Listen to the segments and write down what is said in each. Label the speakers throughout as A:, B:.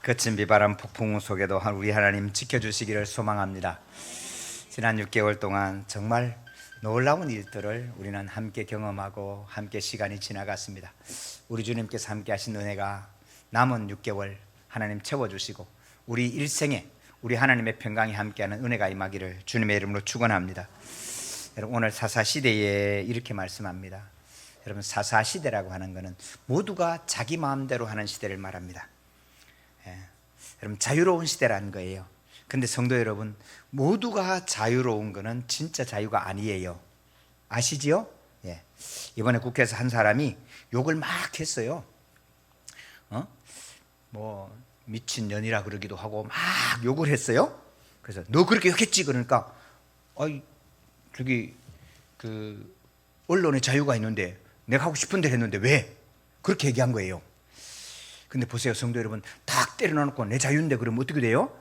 A: 거친 비바람 폭풍 속에도 우리 하나님 지켜주시기를 소망합니다. 지난 6개월 동안 정말 놀라운 일들을 우리는 함께 경험하고 함께 시간이 지나갔습니다. 우리 주님께서 함께 하신 은혜가 남은 6개월 하나님 채워주시고 우리 일생에 우리 하나님의 평강이 함께하는 은혜가 임하기를 주님의 이름으로 축원합니다. 여러분, 오늘 사사시대에 이렇게 말씀합니다. 여러분, 사사시대라고 하는 것은 모두가 자기 마음대로 하는 시대를 말합니다. 여러분, 자유로운 시대라는 거예요. 근데 성도 여러분, 모두가 자유로운 거는 진짜 자유가 아니에요. 아시지요? 예. 이번에 국회에서 한 사람이 욕을 막 했어요. 뭐 미친년이라 그러기도 하고 막 욕을 했어요. 그래서 너 그렇게 욕했지? 그러니까 저기 그 언론의 자유가 있는데 내가 하고 싶은 대로 했는데 왜? 그렇게 얘기한 거예요. 근데 보세요, 성도 여러분, 딱 때려놓고 내 자유인데 그러면 어떻게 돼요?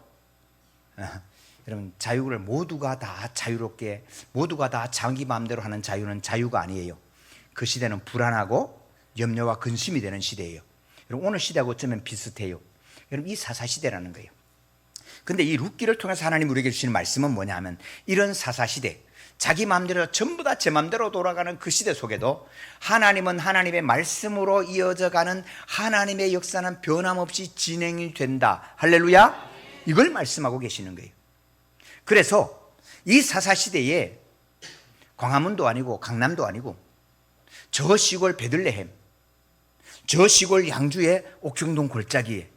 A: 여러분, 자유를 모두가 다 자유롭게, 모두가 다 자기 마음대로 하는 자유는 자유가 아니에요. 그 시대는 불안하고 염려와 근심이 되는 시대예요. 여러분, 오늘 시대하고 어쩌면 비슷해요. 여러분, 이 사사시대라는 거예요. 근데 이 룻기를 통해서 하나님 우리에게 주시는 말씀은 뭐냐면, 이런 사사시대, 자기 마음대로 전부 다 제 마음대로 돌아가는 그 시대 속에도 하나님은 하나님의 말씀으로 이어져가는 하나님의 역사는 변함없이 진행이 된다. 할렐루야. 이걸 말씀하고 계시는 거예요. 그래서 이 사사시대에 광화문도 아니고 강남도 아니고 저 시골 베들레헴, 저 시골 양주의 옥중동 골짜기에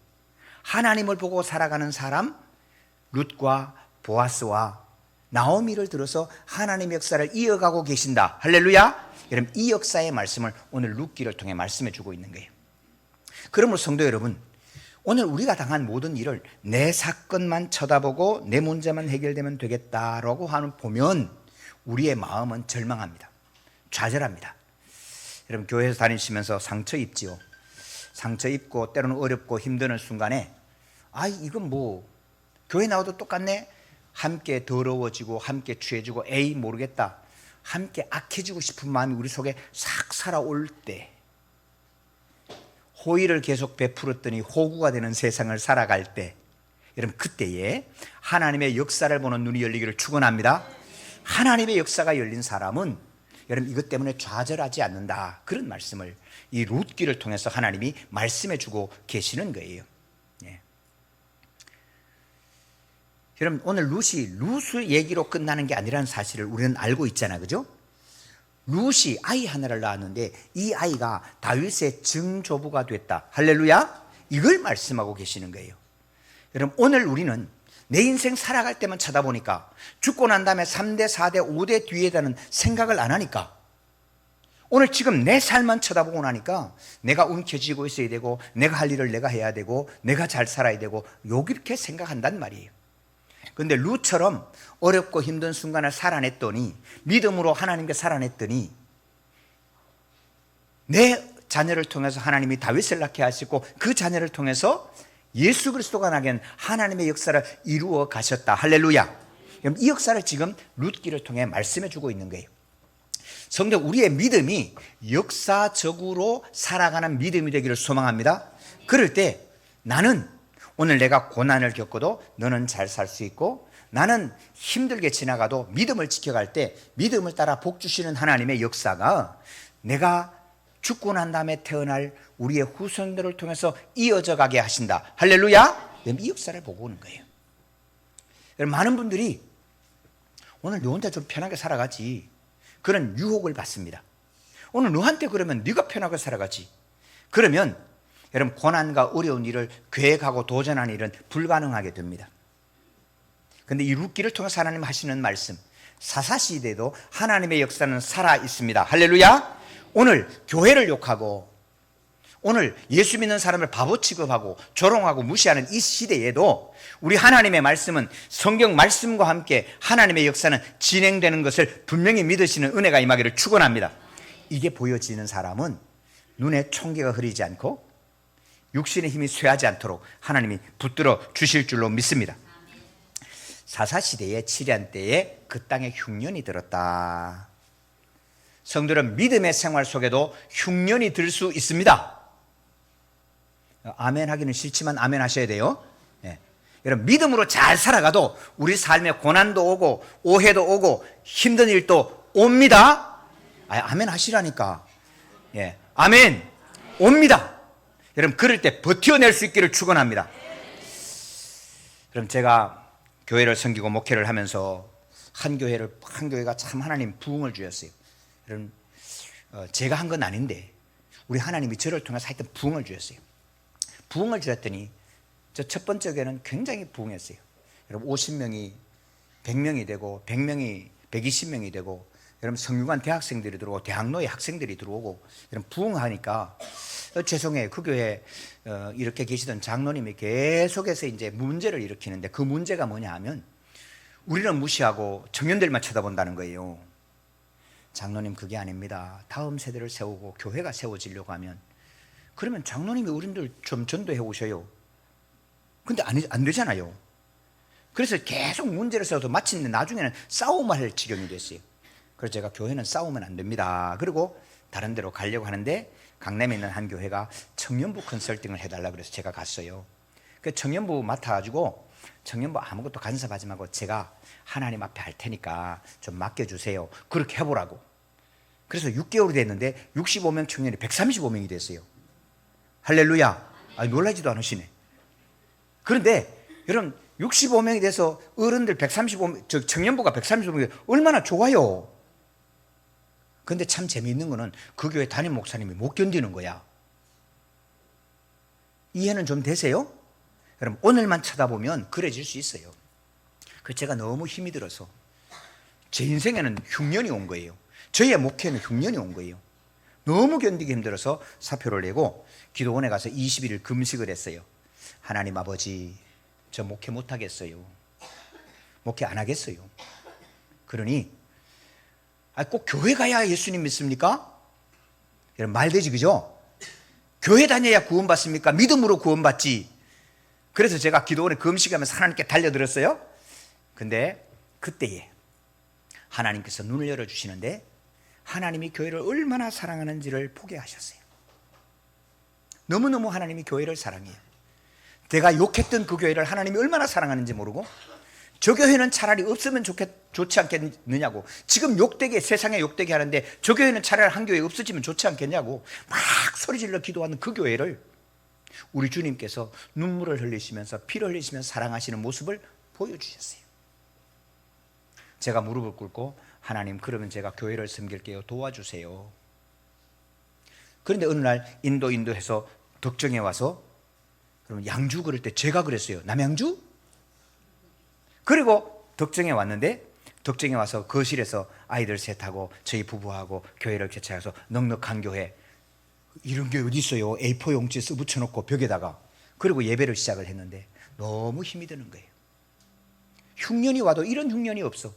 A: 하나님을 보고 살아가는 사람 룻과 보아스와 나오미를 들어서 하나님의 역사를 이어가고 계신다. 할렐루야. 여러분, 이 역사의 말씀을 오늘 룻기를 통해 말씀해 주고 있는 거예요. 그러므로 성도 여러분, 오늘 우리가 당한 모든 일을 내 사건만 쳐다보고 내 문제만 해결되면 되겠다라고 보면 우리의 마음은 절망합니다. 좌절합니다. 여러분, 교회에서 다니시면서 상처 입지요. 상처 입고 때로는 어렵고 힘드는 순간에 이건 뭐 교회 나와도 똑같네. 함께 더러워지고 함께 취해지고 에이 모르겠다, 함께 악해지고 싶은 마음이 우리 속에 싹 살아올 때, 호의를 계속 베풀었더니 호구가 되는 세상을 살아갈 때, 여러분, 그때에 하나님의 역사를 보는 눈이 열리기를 축원합니다. 하나님의 역사가 열린 사람은 여러분 이것 때문에 좌절하지 않는다, 그런 말씀을 이 룻기를 통해서 하나님이 말씀해 주고 계시는 거예요. 여러분, 오늘 룻의 얘기로 끝나는 게 아니라는 사실을 우리는 알고 있잖아요, 그죠? 룻이 아이 하나를 낳았는데 이 아이가 다윗의 증조부가 됐다. 할렐루야. 이걸 말씀하고 계시는 거예요. 여러분, 오늘 우리는 내 인생 살아갈 때만 쳐다보니까 죽고 난 다음에 3대, 4대, 5대 뒤에 대한 생각을 안 하니까, 오늘 지금 내 삶만 쳐다보고 나니까 내가 움켜쥐고 있어야 되고 내가 할 일을 내가 해야 되고 내가 잘 살아야 되고 이렇게 생각한단 말이에요. 그런데 룻처럼 어렵고 힘든 순간을 살아냈더니, 믿음으로 하나님께 살아냈더니 내 자녀를 통해서 하나님이 다윗을 낳게 하시고 그 자녀를 통해서 예수 그리스도가 나게 한 하나님의 역사를 이루어 가셨다. 할렐루야. 이 역사를 지금 룻기를 통해 말씀해 주고 있는 거예요. 성도, 우리의 믿음이 역사적으로 살아가는 믿음이 되기를 소망합니다. 그럴 때 나는 오늘 내가 고난을 겪어도 너는 잘 살 수 있고, 나는 힘들게 지나가도 믿음을 지켜갈 때 믿음을 따라 복 주시는 하나님의 역사가 내가 죽고 난 다음에 태어날 우리의 후손들을 통해서 이어져 가게 하신다. 할렐루야. 이 역사를 보고 오는 거예요. 많은 분들이 오늘 너 혼자 좀 편하게 살아가지, 그런 유혹을 받습니다. 오늘 너한테 그러면 네가 편하게 살아가지, 그러면 여러분, 고난과 어려운 일을 계획하고 도전하는 일은 불가능하게 됩니다. 그런데 이 룻기를 통해서 하나님 하시는 말씀, 사사시대에도 하나님의 역사는 살아 있습니다. 할렐루야. 오늘 교회를 욕하고 오늘 예수 믿는 사람을 바보 취급하고 조롱하고 무시하는 이 시대에도 우리 하나님의 말씀은, 성경 말씀과 함께 하나님의 역사는 진행되는 것을 분명히 믿으시는 은혜가 임하기를 축원합니다. 이게 보여지는 사람은 눈에 총기가 흐리지 않고 육신의 힘이 쇠하지 않도록 하나님이 붙들어 주실 줄로 믿습니다. 사사시대의 치리한 때에 그 땅에 흉년이 들었다. 성도는 믿음의 생활 속에도 흉년이 들 수 있습니다. 아멘 하기는 싫지만 아멘 하셔야 돼요. 예. 여러분, 믿음으로 잘 살아가도 우리 삶에 고난도 오고 오해도 오고 힘든 일도 옵니다. 아멘 하시라니까. 예. 아멘 옵니다. 여러분, 그럴 때 버텨낼 수 있기를 축원합니다. 그럼 제가 교회를 섬기고 목회를 하면서 한 교회가 참 하나님 부흥을 주셨어요. 여러분, 제가 한 건 아닌데 우리 하나님이 저를 통해서 하여튼 부흥을 주셨어요. 부흥을 주셨더니 저 첫 번째 교회는 굉장히 부흥했어요. 여러분, 50명이 100명이 되고 100명이 120명이 되고, 여러분, 성균관 대학생들이 들어오고 대학로의 학생들이 들어오고, 여러분, 부흥하니까 죄송해요. 그 교회에 이렇게 계시던 장로님이 계속해서 이제 문제를 일으키는데, 그 문제가 뭐냐 하면 우리는 무시하고 청년들만 쳐다본다는 거예요. 장로님, 그게 아닙니다. 다음 세대를 세우고 교회가 세워지려고 하면, 그러면 장로님이 어른들 좀 전도해 오셔요. 근데 안 되잖아요. 그래서 계속 문제를 세워도 마침내 나중에는 싸움을 할 지경이 됐어요. 그래서 제가 교회는 싸우면 안 됩니다. 그리고 다른 데로 가려고 하는데, 강남에 있는 한 교회가 청년부 컨설팅을 해달라 그래서 제가 갔어요. 그 청년부 맡아가지고, 청년부 아무것도 간섭하지 말고 제가 하나님 앞에 할 테니까 좀 맡겨주세요. 그렇게 해보라고. 그래서 6개월이 됐는데 65명 청년이 135명이 됐어요. 할렐루야. 놀라지도 않으시네. 그런데 여러분, 65명이 돼서 어른들 135명, 청년부가 135명이 얼마나 좋아요. 근데 참 재미있는 거는 그 교회 담임 목사님이 못 견디는 거야. 이해는 좀 되세요? 여러분, 오늘만 쳐다보면 그래질 수 있어요. 그래서 제가 너무 힘이 들어서 제 인생에는 흉년이 온 거예요. 저희의 목회는 흉년이 온 거예요. 너무 견디기 힘들어서 사표를 내고 기도원에 가서 21일 금식을 했어요. 하나님 아버지, 저 목회 못 하겠어요. 목회 안 하겠어요. 그러니 꼭 교회 가야 예수님 믿습니까? 여러분, 말되지, 그죠? 교회 다녀야 구원받습니까? 믿음으로 구원받지. 그래서 제가 기도원에 금식하면서 하나님께 달려들었어요. 근데 그때에 하나님께서 눈을 열어주시는데, 하나님이 교회를 얼마나 사랑하는지를 보게 하셨어요. 너무너무 하나님이 교회를 사랑해요. 내가 욕했던 그 교회를 하나님이 얼마나 사랑하는지 모르고, 저 교회는 차라리 없으면 좋지 않겠느냐고, 지금 욕되게, 세상에 욕되게 하는데 저 교회는 차라리 한 교회 없어지면 좋지 않겠냐고 막 소리질러 기도하는 그 교회를 우리 주님께서 눈물을 흘리시면서 피를 흘리시면서 사랑하시는 모습을 보여주셨어요. 제가 무릎을 꿇고, 하나님, 그러면 제가 교회를 섬길게요. 도와주세요. 그런데 어느 날 인도해서 덕정에 와서, 그러면 양주 그럴 때 제가 그랬어요. 남양주? 그리고 덕정에 왔는데, 덕정에 와서 거실에서 아이들 셋하고 저희 부부하고 교회를 개최해서 넉넉한 교회, 이런 게 어디 있어요? A4 용지 써 붙여놓고 벽에다가, 그리고 예배를 시작을 했는데 너무 힘이 드는 거예요. 흉년이 와도 이런 흉년이 없어.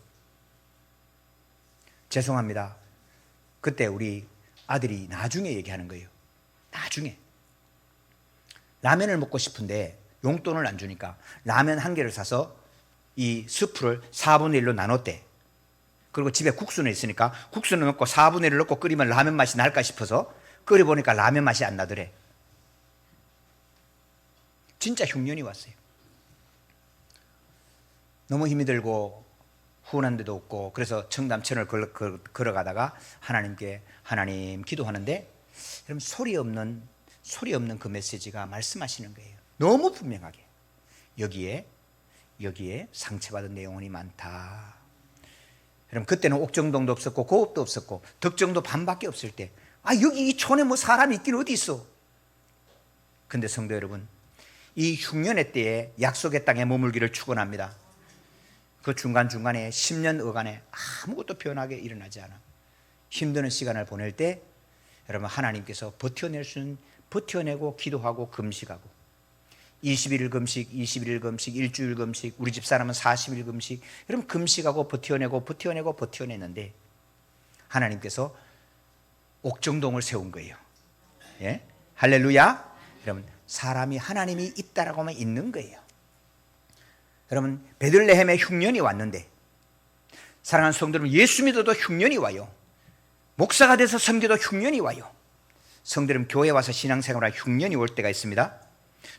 A: 죄송합니다. 그때 우리 아들이 나중에 얘기하는 거예요. 나중에 라면을 먹고 싶은데 용돈을 안 주니까 라면 한 개를 사서 이 스프를 4분의 1로 나눴대. 그리고 집에 국수는 있으니까 국수는 넣고 4분의 1을 넣고 끓이면 라면 맛이 날까 싶어서 끓여보니까 라면 맛이 안 나더래. 진짜 흉년이 왔어요. 너무 힘이 들고 후원한 데도 없고, 그래서 청담천을 걸어가다가 하나님 기도하는데, 여러분, 소리 없는 그 메시지가 말씀하시는 거예요. 너무 분명하게. 여기에 상처받은 영혼이 많다. 여러분, 그때는 옥정동도 없었고 고읍도 없었고 덕정도 반밖에 없을 때, 여기 이 촌에 뭐 사람이 있긴 어디 있어. 근데 성도 여러분, 이 흉년의 때에 약속의 땅에 머물기를 축원합니다. 그 중간중간에 10년 어간에 아무것도 변하게 일어나지 않아. 힘드는 시간을 보낼 때 여러분, 하나님께서 버텨내고 기도하고 금식하고, 21일 금식, 21일 금식, 일주일 금식, 우리 집사람은 40일 금식, 여러분 금식하고 버텨내는데 하나님께서 옥정동을 세운 거예요. 예? 할렐루야. 여러분, 사람이 하나님이 있다라고 하면 있는 거예요. 여러분, 베들레헴에 흉년이 왔는데, 사랑하는 성도 여러분, 예수 믿어도 흉년이 와요. 목사가 돼서 섬겨도 흉년이 와요. 성도 여러분, 교회 와서 신앙생활할 흉년이 올 때가 있습니다.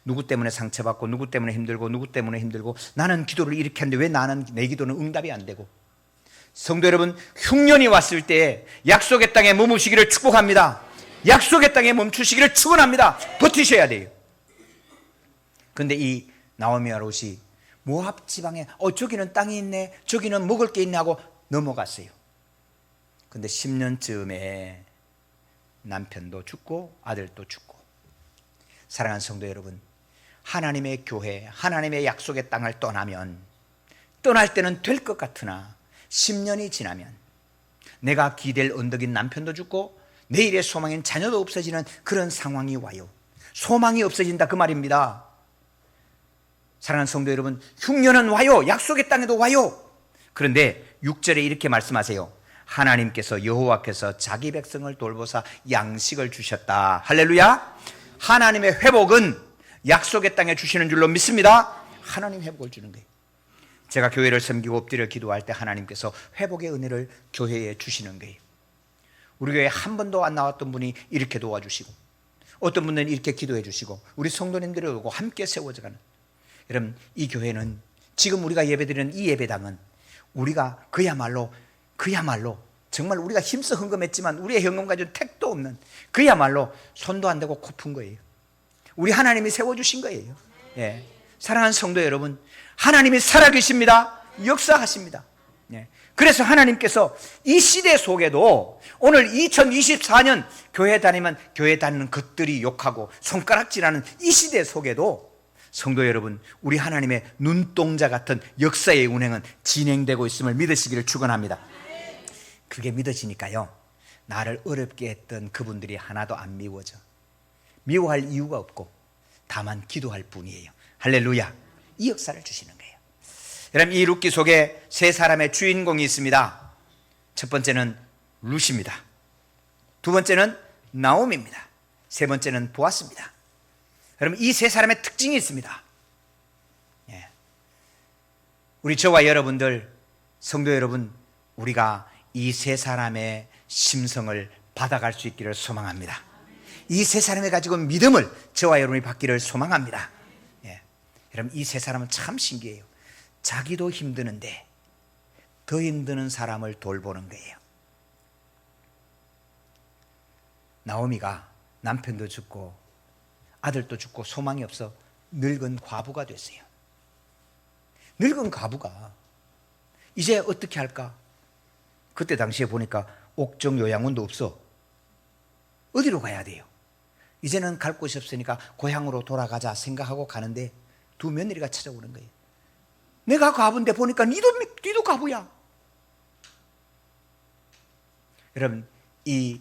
A: 누구 때문에 상처받고 누구 때문에 힘들고 누구 때문에 힘들고 나는 기도를 이렇게 하는데 왜 나는 내 기도는 응답이 안 되고. 성도 여러분, 흉년이 왔을 때 약속의 땅에 머무시기를 축복합니다. 약속의 땅에 멈추시기를 축원합니다. 버티셔야 돼요. 그런데 이 나오미와 롯이 모압 지방에 저기는 땅이 있네, 저기는 먹을 게 있네 하고 넘어갔어요. 근데 10년쯤에 남편도 죽고 아들도 죽고. 사랑하는 성도 여러분, 하나님의 교회, 하나님의 약속의 땅을 떠나면, 떠날 때는 될 것 같으나 10년이 지나면 내가 기댈 언덕인 남편도 죽고 내일의 소망인 자녀도 없어지는 그런 상황이 와요. 소망이 없어진다 그 말입니다. 사랑하는 성도 여러분, 흉년은 와요. 약속의 땅에도 와요. 그런데 6절에 이렇게 말씀하세요. 하나님께서, 여호와께서 자기 백성을 돌보사 양식을 주셨다. 할렐루야. 하나님의 회복은 약속의 땅에 주시는 줄로 믿습니다. 하나님 회복을 주는 거예요. 제가 교회를 섬기고 엎드려 기도할 때 하나님께서 회복의 은혜를 교회에 주시는 거예요. 우리 교회에 한 번도 안 나왔던 분이 이렇게 도와주시고, 어떤 분들은 이렇게 기도해 주시고, 우리 성도님들이 오고 함께 세워져가는. 여러분, 이 교회는, 지금 우리가 예배드리는 이 예배당은 우리가 그야말로 정말 우리가 힘써 헌금했지만 우리의 현금 가지고 택도 없는, 그야말로 손도 안 대고 코푼 거예요. 우리 하나님이 세워주신 거예요. 예. 사랑하는 성도 여러분, 하나님이 살아계십니다. 역사하십니다. 예. 그래서 하나님께서 이 시대 속에도 오늘 2024년 교회 다니면 교회 다니는 것들이 욕하고 손가락질하는 이 시대 속에도 성도 여러분, 우리 하나님의 눈동자 같은 역사의 운행은 진행되고 있음을 믿으시기를 축원합니다. 그게 믿어지니까요, 나를 어렵게 했던 그분들이 하나도 안 미워져. 미워할 이유가 없고 다만 기도할 뿐이에요. 할렐루야. 이 역사를 주시는 거예요. 여러분, 이 룻기 속에 세 사람의 주인공이 있습니다. 첫 번째는 룻입니다. 두 번째는 나옴입니다. 세 번째는 보아스입니다. 여러분, 이 세 사람의 특징이 있습니다. 예. 우리 저와 여러분들, 성도 여러분, 우리가 이 세 사람의 심성을 받아갈 수 있기를 소망합니다. 이 세 사람이 가지고 믿음을 저와 여러분이 받기를 소망합니다. 예. 여러분, 이 세 사람은 참 신기해요. 자기도 힘드는데 더 힘드는 사람을 돌보는 거예요. 나오미가 남편도 죽고 아들도 죽고 소망이 없어 늙은 과부가 됐어요. 늙은 과부가 이제 어떻게 할까? 그때 당시에 보니까 옥정 요양원도 없어. 어디로 가야 돼요? 이제는 갈 곳이 없으니까 고향으로 돌아가자 생각하고 가는데 두 며느리가 찾아오는 거예요. 내가 과부인데 보니까 니도 과부야. 여러분, 이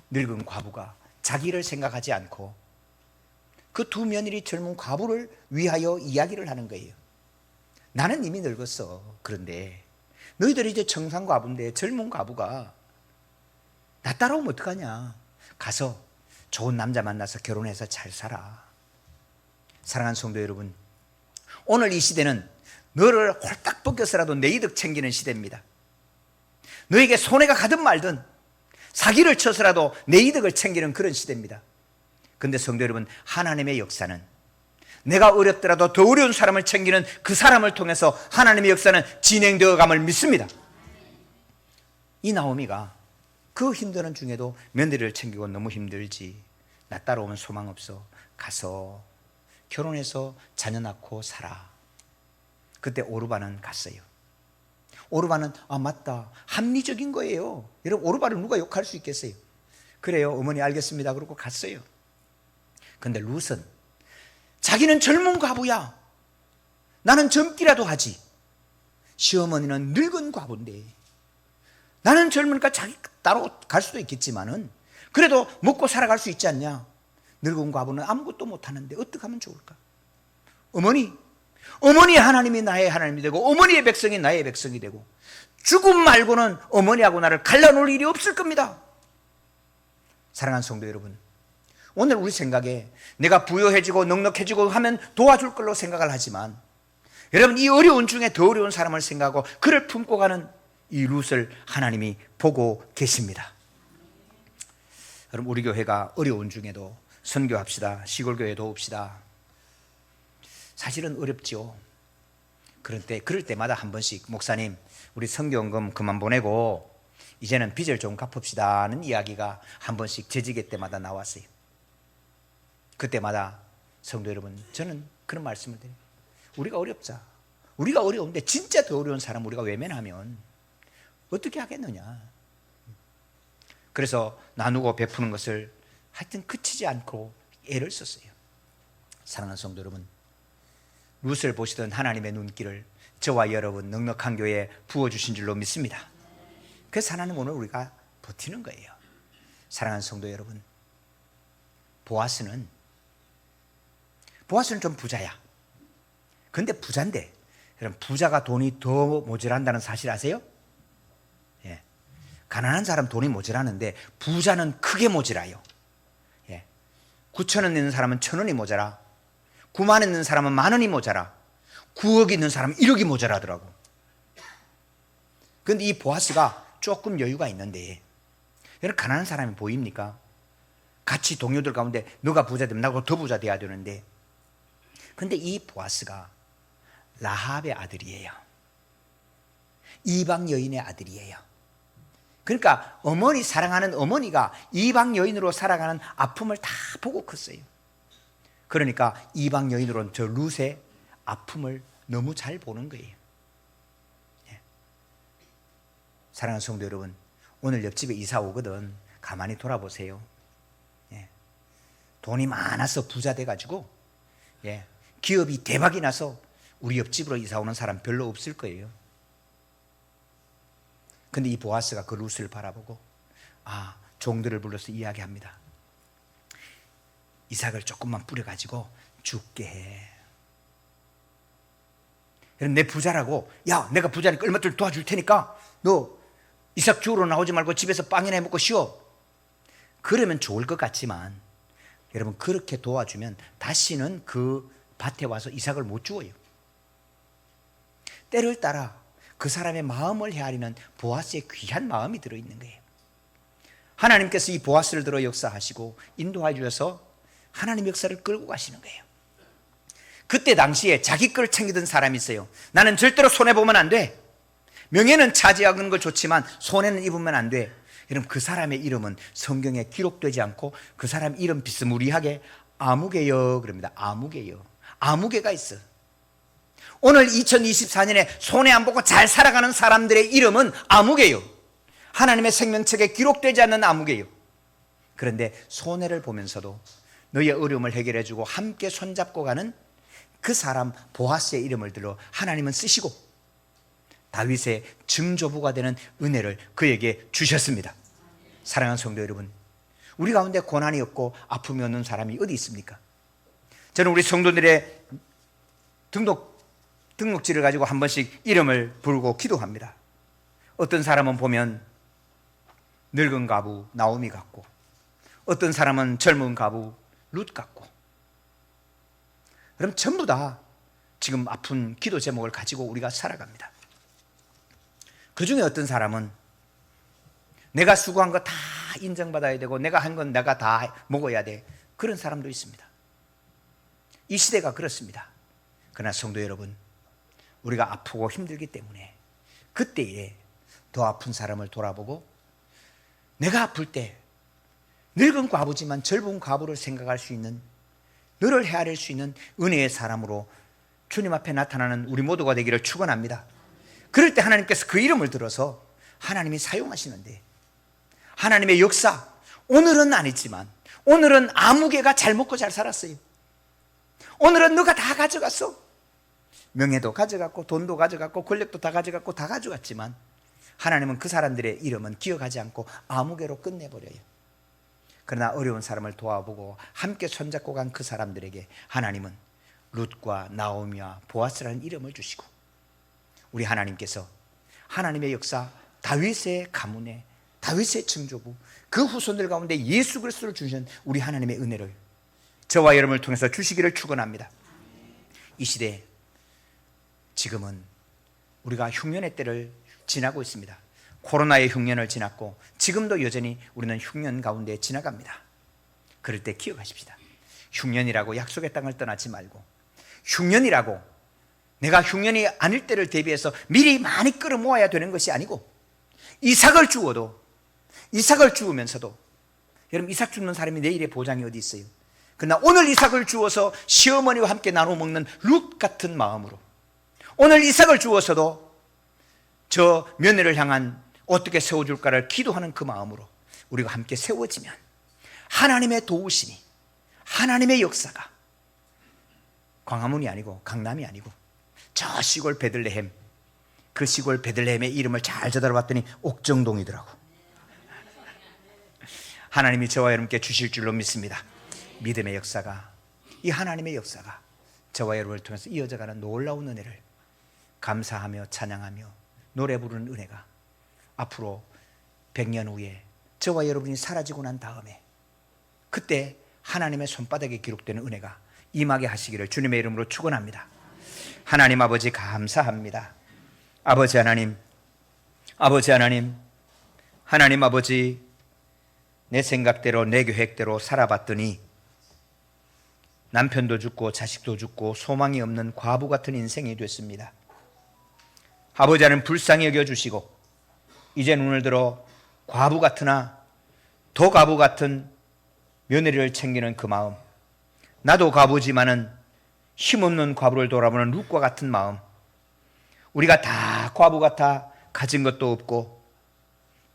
A: 늙은 과부가 자기를 생각하지 않고 그 두 며느리 젊은 과부를 위하여 이야기를 하는 거예요. 나는 이미 늙었어. 그런데 너희들이 이제 청산 과부인데 젊은 과부가 나 따라오면 어떡하냐. 가서 좋은 남자 만나서 결혼해서 잘 살아. 사랑하는 성도 여러분, 오늘 이 시대는 너를 홀딱 벗겨서라도 내 이득 챙기는 시대입니다. 너에게 손해가 가든 말든 사기를 쳐서라도 내 이득을 챙기는 그런 시대입니다. 그런데 성도 여러분, 하나님의 역사는 내가 어렵더라도 더 어려운 사람을 챙기는 그 사람을 통해서 하나님의 역사는 진행되어 감을 믿습니다. 이 나오미가 그 힘드는 중에도 며느리를 챙기고 너무 힘들지, 나 따라오면 소망 없어, 가서 결혼해서 자녀 낳고 살아. 그때 오르바는 갔어요. 오르바는 맞다, 합리적인 거예요. 여러분, 오르바를 누가 욕할 수 있겠어요? 그래요, 어머니 알겠습니다 그러고 갔어요. 근데 룻은 자기는 젊은 과부야, 나는 젊기라도 하지, 시어머니는 늙은 과부인데 나는 젊으니까 자기 따로 갈 수도 있겠지만은 그래도 먹고 살아갈 수 있지 않냐. 늙은 과부는 아무것도 못하는데 어떻게 하면 좋을까? 어머니 하나님이 나의 하나님이 되고 어머니의 백성이 나의 백성이 되고 죽음 말고는 어머니하고 나를 갈라놓을 일이 없을 겁니다. 사랑하는 성도 여러분, 오늘 우리 생각에 내가 부유해지고 넉넉해지고 하면 도와줄 걸로 생각을 하지만, 여러분, 이 어려운 중에 더 어려운 사람을 생각하고 그를 품고 가는 이 룻을 하나님이 보고 계십니다. 여러분, 우리 교회가 어려운 중에도 선교합시다, 시골교회 도웁시다, 사실은 어렵죠. 그럴 때마다 한 번씩 목사님 우리 성경금 그만 보내고 이제는 빚을 좀 갚읍시다 하는 이야기가 한 번씩 제지계 때마다 나왔어요. 그때마다 성도 여러분, 저는 그런 말씀을 드려요. 우리가 어렵자. 우리가 어려운데 진짜 더 어려운 사람 우리가 외면하면 어떻게 하겠느냐. 그래서 나누고 베푸는 것을 하여튼 그치지 않고 애를 썼어요. 사랑하는 성도 여러분, 룻을 보시던 하나님의 눈길을 저와 여러분 넉넉한 교회에 부어주신 줄로 믿습니다. 그래서 하나님 오늘 우리가 버티는 거예요. 사랑하는 성도 여러분, 보아스는 좀 부자야. 근데 부자인데 여러분, 부자가 돈이 더 모자란다는 사실 아세요? 예. 가난한 사람 돈이 모자라는데 부자는 크게 모자라요. 예. 9,000원 있는 사람은 1,000원이 모자라. 9만 원 있는 사람은 10,000원이 모자라. 9억 있는 사람은 1억이 모자라더라고. 그런데 이 보아스가 조금 여유가 있는데, 여러분 가난한 사람이 보입니까? 같이 동료들 가운데 너가 부자 되면 나도 더 부자 돼야 되는데, 근데 이 보아스가 라합의 아들이에요. 이방 여인의 아들이에요. 그러니까 어머니 사랑하는 어머니가 이방 여인으로 살아가는 아픔을 다 보고 컸어요. 그러니까 이방 여인으로는 저 룻의 아픔을 너무 잘 보는 거예요. 예. 사랑하는 성도 여러분, 오늘 옆집에 이사 오거든 가만히 돌아보세요. 예. 돈이 많아서 부자 돼가지고, 예. 기업이 대박이 나서 우리 옆집으로 이사 오는 사람 별로 없을 거예요. 근데 이 보아스가 그 룻을 바라보고 종들을 불러서 이야기합니다. 이삭을 조금만 뿌려가지고 죽게 해. 내 부자라고, 야 내가 부자니까 얼마 좀 도와줄 테니까 너 이삭 주우러 나오지 말고 집에서 빵이나 해 먹고 쉬어. 그러면 좋을 것 같지만 여러분, 그렇게 도와주면 다시는 그 밭에 와서 이삭을 못 주어요. 때를 따라 그 사람의 마음을 헤아리는 보아스의 귀한 마음이 들어있는 거예요. 하나님께서 이 보아스를 들어 역사하시고 인도해 주셔서 하나님 역사를 끌고 가시는 거예요. 그때 당시에 자기 걸 챙기던 사람이 있어요. 나는 절대로 손해보면 안 돼. 명예는 차지하는 걸 좋지만 손해는 입으면 안 돼. 여러분, 그 사람의 이름은 성경에 기록되지 않고 그 사람 이름 비스무리하게 아무개요 그럽니다. 아무개요. 아무개가 있어. 오늘 2024년에 손해 안 보고 잘 살아가는 사람들의 이름은 아무개요. 하나님의 생명책에 기록되지 않는 아무개요. 그런데 손해를 보면서도 너의 어려움을 해결해주고 함께 손잡고 가는 그 사람 보아스의 이름을 들어 하나님은 쓰시고 다윗의 증조부가 되는 은혜를 그에게 주셨습니다. 사랑하는 성도 여러분, 우리 가운데 고난이 없고 아픔이 없는 사람이 어디 있습니까? 저는 우리 성도들의 등록지를 가지고 한 번씩 이름을 부르고 기도합니다. 어떤 사람은 보면 늙은 가부 나오미 같고, 어떤 사람은 젊은 가부 룻 같고, 그럼 전부 다 지금 아픈 기도 제목을 가지고 우리가 살아갑니다. 그 중에 어떤 사람은 내가 수고한 거 다 인정받아야 되고 내가 한 건 내가 다 먹어야 돼, 그런 사람도 있습니다. 이 시대가 그렇습니다. 그러나 성도 여러분, 우리가 아프고 힘들기 때문에 그때에 더 아픈 사람을 돌아보고 내가 아플 때 늙은 과부지만 젊은 과부를 생각할 수 있는, 너를 헤아릴 수 있는 은혜의 사람으로 주님 앞에 나타나는 우리 모두가 되기를 축원합니다. 그럴 때 하나님께서 그 이름을 들어서 하나님이 사용하시는데, 하나님의 역사, 오늘은 아니지만 오늘은 아무개가 잘 먹고 잘 살았어요. 오늘은 너가 다 가져갔어. 명예도 가져갔고 돈도 가져갔고 권력도 다 가져갔고 다 가져갔지만 하나님은 그 사람들의 이름은 기억하지 않고 아무개로 끝내버려요. 그러나 어려운 사람을 도와보고 함께 손잡고 간 그 사람들에게 하나님은 룻과 나오미와 보아스라는 이름을 주시고, 우리 하나님께서 하나님의 역사, 다윗의 가문에 다윗의 증조부 그 후손들 가운데 예수 그리스도를 주신 우리 하나님의 은혜를 저와 여러분을 통해서 주시기를 축원합니다. 이 시대에 지금은 우리가 흉년의 때를 지나고 있습니다. 코로나의 흉년을 지났고 지금도 여전히 우리는 흉년 가운데 지나갑니다. 그럴 때 기억하십시다. 흉년이라고 약속의 땅을 떠나지 말고 흉년이라고 내가 흉년이 아닐 때를 대비해서 미리 많이 끌어모아야 되는 것이 아니고, 이삭을 주우면서도, 여러분 이삭 주는 사람이 내일의 보장이 어디 있어요? 그러나 오늘 이삭을 주어서 시어머니와 함께 나눠 먹는 룻 같은 마음으로, 오늘 이삭을 주어서도 저 며느리를 향한 어떻게 세워줄까를 기도하는 그 마음으로 우리가 함께 세워지면 하나님의 도우심이, 하나님의 역사가 광화문이 아니고 강남이 아니고 저 시골 베들레헴, 그 시골 베들레헴의 이름을 잘 쳐다봤더니 옥정동이더라고. 하나님이 저와 여러분께 주실 줄로 믿습니다. 믿음의 역사가, 이 하나님의 역사가 저와 여러분을 통해서 이어져가는 놀라운 은혜를 감사하며 찬양하며 노래 부르는 은혜가 앞으로 100년 후에 저와 여러분이 사라지고 난 다음에 그때 하나님의 손바닥에 기록되는 은혜가 임하게 하시기를 주님의 이름으로 축원합니다. 하나님 아버지 감사합니다. 아버지 하나님, 하나님 아버지, 내 생각대로 내 계획대로 살아봤더니 남편도 죽고 자식도 죽고 소망이 없는 과부 같은 인생이 됐습니다. 아버지 하나님 불쌍히 여겨주시고 이제 눈을 들어 과부 같으나 더 과부 같은 며느리를 챙기는 그 마음, 나도 과부지만은 힘없는 과부를 돌아보는 룻과 같은 마음, 우리가 다 과부 같아 가진 것도 없고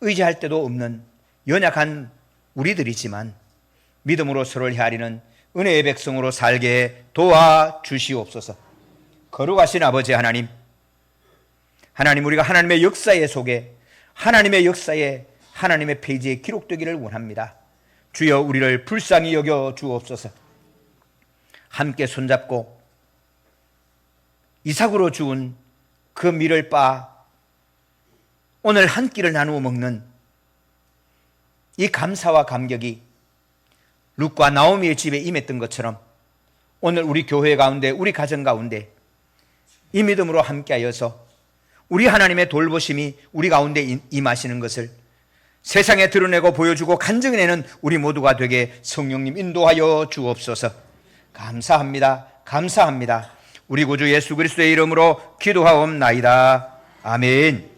A: 의지할 데도 없는 연약한 우리들이지만 믿음으로 서로를 헤아리는 은혜의 백성으로 살게 도와주시옵소서. 거룩하신 아버지 하나님, 우리가 하나님의 역사의 속에, 하나님의 역사에, 하나님의 페이지에 기록되기를 원합니다. 주여 우리를 불쌍히 여겨 주옵소서. 함께 손잡고 이삭으로 주운 그 밀을 빻아 오늘 한 끼를 나누어 먹는 이 감사와 감격이 룻과 나오미의 집에 임했던 것처럼 오늘 우리 교회 가운데, 우리 가정 가운데 이 믿음으로 함께하여서 우리 하나님의 돌보심이 우리 가운데 임하시는 것을 세상에 드러내고 보여주고 간증해내는 우리 모두가 되게 성령님 인도하여 주옵소서. 감사합니다. 우리 구주 예수 그리스도의 이름으로 기도하옵나이다. 아멘.